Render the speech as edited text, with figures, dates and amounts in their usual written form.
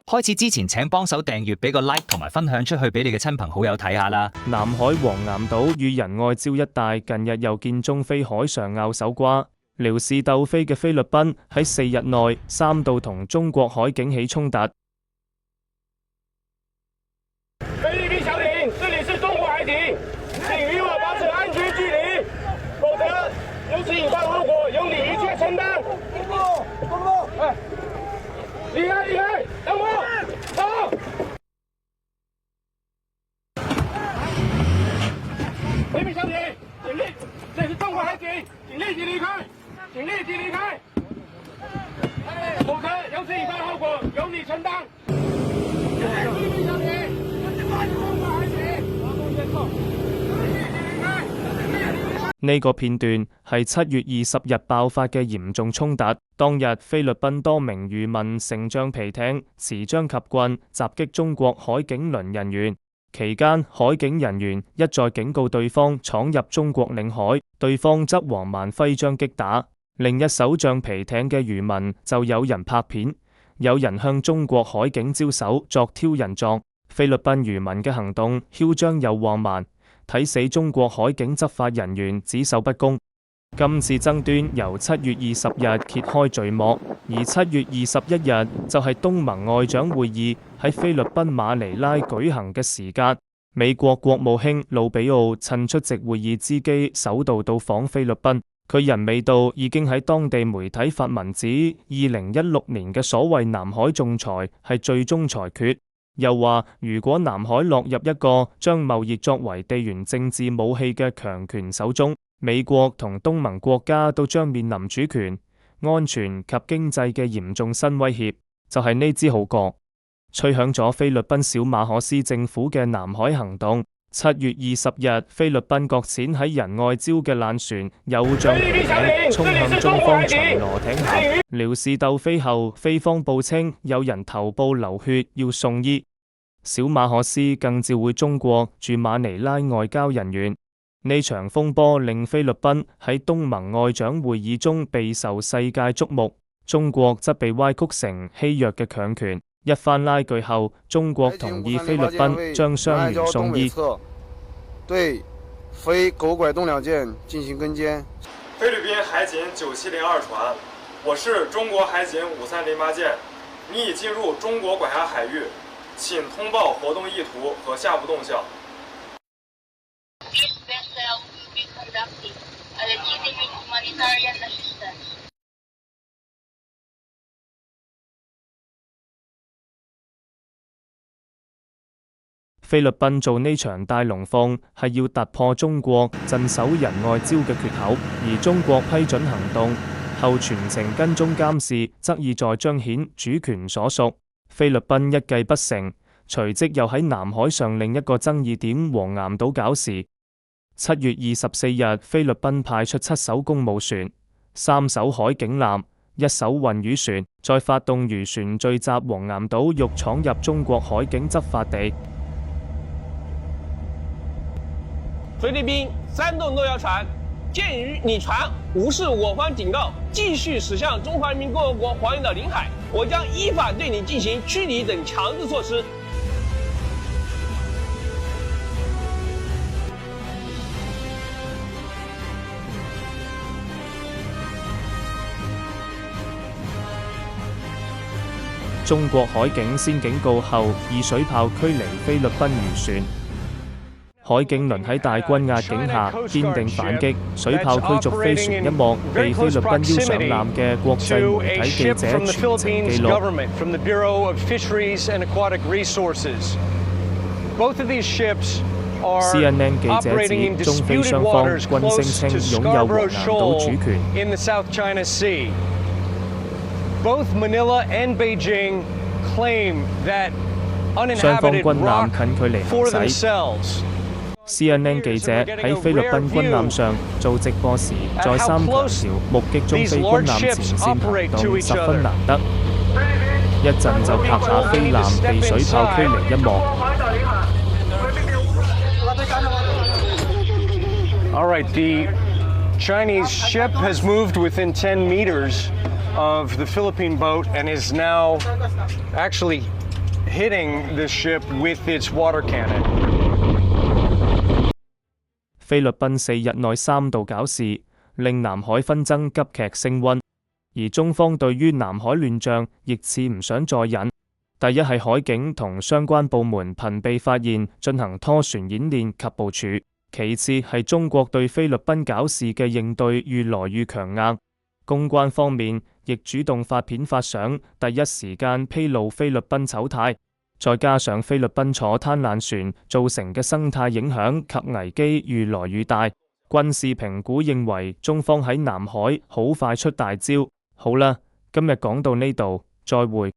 開始之前請幫手訂閱，俾個 like 同埋分享出去俾你嘅親朋好友睇下啦。南海黃岩島與仁愛礁一帶近日又見中菲海上拗手瓜，撩事鬥非嘅菲律賓喺4日內3度同中國海警起衝突。菲律賓小艇，這裡是中國海警，請與我保持安全距離，否則由此引發後果由你一切承擔。離開，離開，等我，走！菲律賓小艇，請立，這是中國海警，請立即離開，請立即離開，否則由此引發後果由你承擔。菲律賓小艇，這是中國海警。呢個片段係7月20日爆發嘅嚴重衝突。當日菲律賓多名漁民乘橡皮艇持槍及棍襲擊中國海警輪人員，期間海警人員一再警告對方闖入中國領海，對方則橫蠻揮槍擊打。另一艘橡皮艇嘅漁民就有人拍片，有人向中國海警招手作挑釁狀。菲律賓漁民嘅行動囂張又橫蠻，睇死中國海警執法人員只守不攻。今次爭端由7月20日揭開序幕，而7月21日就係東盟外長會議喺菲律賓馬尼拉舉行嘅時間。美國國務卿魯比奧趁出席會議之機，首度到訪菲律賓。佢人未到，已經喺當地媒體發文指2016年嘅所謂南海仲裁係最終裁決。又話如果南海落入一個將貿易作為地緣政治武器嘅強權手中，美國同東盟國家都將面臨主權、安全及經濟嘅嚴重新威脅。就係呢支號角，吹響咗菲律賓小馬可斯政府嘅南海行動。7月20日，菲律賓擱淺喺仁愛礁嘅爛船有橡皮艇衝向中方巡邏艇下，撩事鬥非後，菲方報稱有人頭部流血要送醫。小馬可斯更召會中國駐馬尼拉外交人員。呢場風波令菲律賓喺東盟外長會議中備受世界矚目，中國則被歪曲成欺弱嘅強權。一番拉鋸後，中國同意菲律賓將傷員送醫。對非狗拐動兩艦進行跟監。菲律賓海警9702船，我是中國海警5308艦，你已進入中國管轄海域，請通報活動意圖和下一步動向。菲律賓做呢場大龍鳳係要突破中國鎮守仁愛礁嘅缺口，而中國批准行動後全程跟蹤監視，則意在彰顯主權所屬。菲律賓一計不成，隨即又喺南海上另一個爭議點黃岩島搞事。7月24日，菲律賓派出7艘公務船、3艘海警艦、1艘運魚船，再發動漁船聚集黃岩島，欲闖入中國海警執法地。菲律賓3棟諾亞船，鑑於你船無視我方警告，繼續駛向中華人民共和國黃岩島領海，我將依法對你進行驅離等強制措施。中國海警先警告後，以水炮驅離菲律賓漁船。海警輪喺大軍壓境下堅定反擊，水炮驅逐飛船一幕被菲律賓邀上艦嘅國際媒體記者全程記錄。CNN 記者指，中菲雙方均聲稱擁有黃岩島主權。雙方軍艦近距離行駛。CNN 記者喺菲律賓軍艦上做直播時，再三強調目擊中菲軍艦前線行動十分難得。一陣就拍下菲艦被水炮驅離一幕。All right, the Chinese ship has moved within 10 meters of the Philippine boat and is now actually hitting the ship with its water cannon. 菲律賓4日內3度搞事，令南海紛爭急劇升溫，而中方對於南海亂象亦似唔想再忍。第一係海警同相關部門頻被發現進行拖船演練及部署，其次係中國對菲律賓搞事嘅應對越來越強硬。公關方面亦主動發片發相，第一時間披露菲律賓醜態，再加上菲律賓坐灘爛船造成嘅生態影響及危機越來越大，軍事評估認為中方喺南海好快出大招。好啦，今日講到呢度，再會。